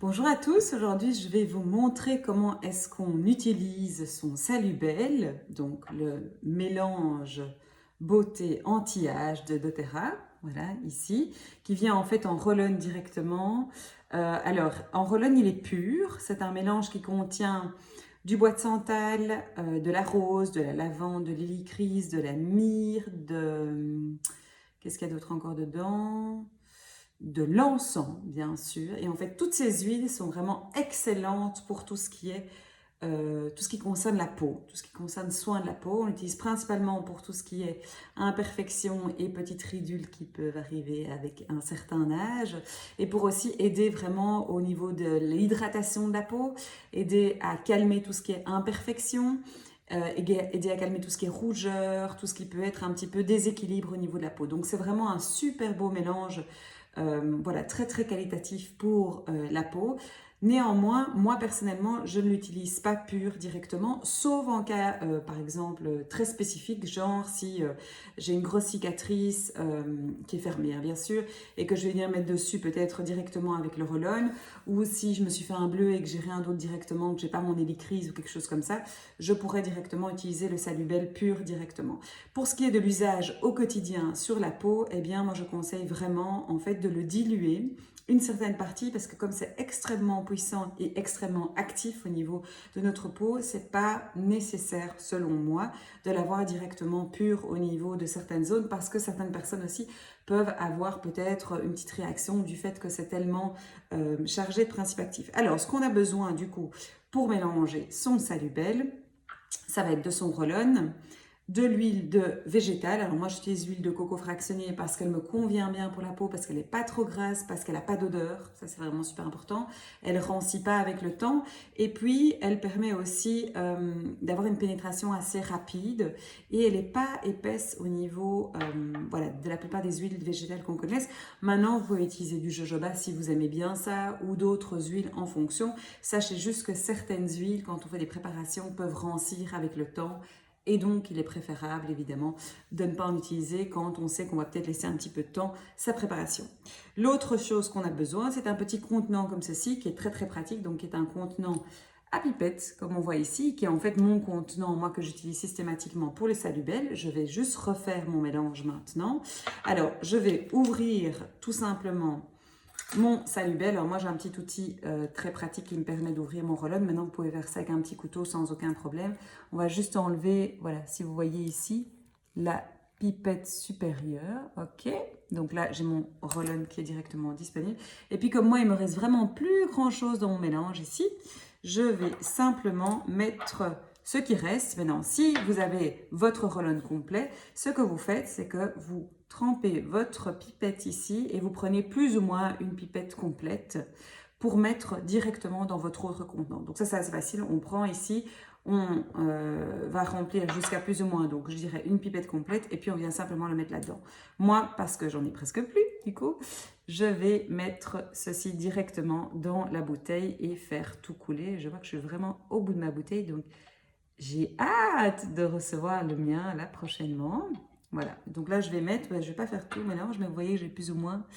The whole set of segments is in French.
Bonjour à tous, aujourd'hui je vais vous montrer comment est-ce qu'on utilise son Salubelle, donc le mélange beauté anti-âge de doTERRA, voilà ici, qui vient en fait en roll-on directement. Alors en roll-on il est pur, c'est un mélange qui contient du bois de santal, de la rose, de la lavande, de l'hélicryse, de la myrrhe, qu'est-ce qu'il y a d'autre encore dedans? De l'encens, bien sûr. Et en fait, toutes ces huiles sont vraiment excellentes pour tout ce qui est, tout ce qui concerne la peau, tout ce qui concerne soin de la peau. On l'utilise principalement pour tout ce qui est imperfections et petites ridules qui peuvent arriver avec un certain âge. Et pour aussi aider vraiment au niveau de l'hydratation de la peau, aider à calmer tout ce qui est imperfection. Aider à calmer tout ce qui est rougeur, tout ce qui peut être un petit peu déséquilibre au niveau de la peau. Donc c'est vraiment un super beau mélange, voilà, très très qualitatif pour la peau. Néanmoins, moi personnellement, je ne l'utilise pas pur directement, sauf en cas, par exemple, très spécifique, genre si j'ai une grosse cicatrice qui est fermée, hein, bien sûr, et que je vais venir mettre dessus peut-être directement avec le roll-on, ou si je me suis fait un bleu et que j'ai rien d'autre directement, que j'ai pas mon hélicryse ou quelque chose comme ça, je pourrais directement utiliser le Salubelle pur directement. Pour ce qui est de l'usage au quotidien sur la peau, eh bien, moi je conseille vraiment en fait de le diluer une certaine partie parce que comme c'est extrêmement puissant et extrêmement actif au niveau de notre peau, c'est pas nécessaire selon moi de l'avoir directement pur au niveau de certaines zones parce que certaines personnes aussi peuvent avoir peut-être une petite réaction du fait que c'est tellement chargé de principes actifs. Alors, ce qu'on a besoin du coup pour mélanger son Salubelle, ça va être de son roll-on, de l'huile de végétale. Alors moi j'utilise l'huile de coco fractionnée parce qu'elle me convient bien pour la peau, parce qu'elle n'est pas trop grasse, parce qu'elle n'a pas d'odeur, ça c'est vraiment super important. Elle ne rancit pas avec le temps et puis elle permet aussi d'avoir une pénétration assez rapide et elle n'est pas épaisse au niveau voilà, de la plupart des huiles végétales qu'on connaisse. Maintenant vous pouvez utiliser du jojoba si vous aimez bien ça ou d'autres huiles en fonction. Sachez juste que certaines huiles quand on fait des préparations peuvent rancir avec le temps. Et donc, il est préférable, évidemment, de ne pas en utiliser quand on sait qu'on va peut-être laisser un petit peu de temps sa préparation. L'autre chose qu'on a besoin, c'est un petit contenant comme ceci, qui est très très pratique, donc qui est un contenant à pipette, comme on voit ici, qui est en fait mon contenant, moi, que j'utilise systématiquement pour les Salubelles. Je vais juste refaire mon mélange maintenant. Alors, je vais ouvrir tout simplement mon Salubelle. Alors moi j'ai un petit outil très pratique qui me permet d'ouvrir mon roll-on. Maintenant vous pouvez faire ça avec un petit couteau sans aucun problème. On va juste enlever, voilà, si vous voyez ici, la pipette supérieure. Ok, donc là j'ai mon roll-on qui est directement disponible. Et puis comme moi il me reste vraiment plus grand chose dans mon mélange ici, je vais simplement mettre ce qui reste. Maintenant, si vous avez votre roll-on complet, ce que vous faites, c'est que vous trempez votre pipette ici et vous prenez plus ou moins une pipette complète pour mettre directement dans votre autre contenant. Donc ça, c'est assez facile. On prend ici, on va remplir jusqu'à plus ou moins, donc je dirais une pipette complète et puis on vient simplement le mettre là-dedans. Moi, parce que j'en ai presque plus, du coup, je vais mettre ceci directement dans la bouteille et faire tout couler. Je vois que je suis vraiment au bout de ma bouteille, donc j'ai hâte de recevoir le mien là prochainement. Voilà, donc là je vais mettre, je ne vais pas faire tout le mélange, mais vous voyez j'ai plus ou moins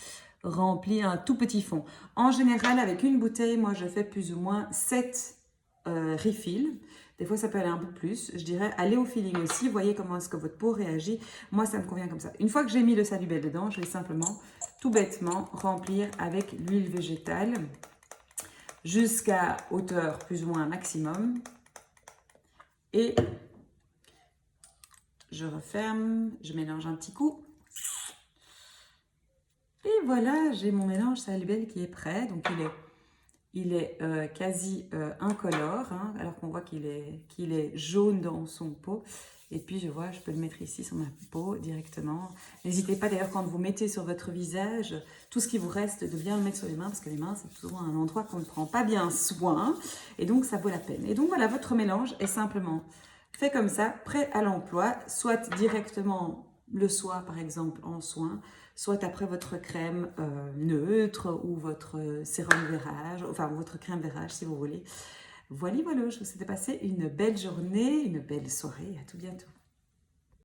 rempli un tout petit fond. En général avec une bouteille, moi je fais plus ou moins 7 refills. Des fois ça peut aller un peu plus, je dirais allez au feeling aussi, voyez comment est-ce que votre peau réagit. Moi ça me convient comme ça. Une fois que j'ai mis le Salubelle dedans, je vais simplement tout bêtement remplir avec l'huile végétale jusqu'à hauteur plus ou moins maximum. Et je referme, je mélange un petit coup. Et voilà, j'ai mon mélange Salubelle qui est prêt. Donc il est quasi incolore, hein, alors qu'on voit qu'il est jaune dans son pot. Et puis je vois, je peux le mettre ici sur ma peau directement. N'hésitez pas d'ailleurs quand vous mettez sur votre visage, tout ce qui vous reste, de bien le mettre sur les mains, parce que les mains c'est toujours un endroit qu'on ne prend pas bien soin. Et donc ça vaut la peine. Et donc voilà, votre mélange est simplement fait comme ça, prêt à l'emploi, soit directement le soir par exemple en soin, soit après votre crème neutre ou votre sérum verrage, enfin votre crème verrage si vous voulez. Voilà, voilà, je vous souhaite de passer une belle journée, une belle soirée, à tout bientôt.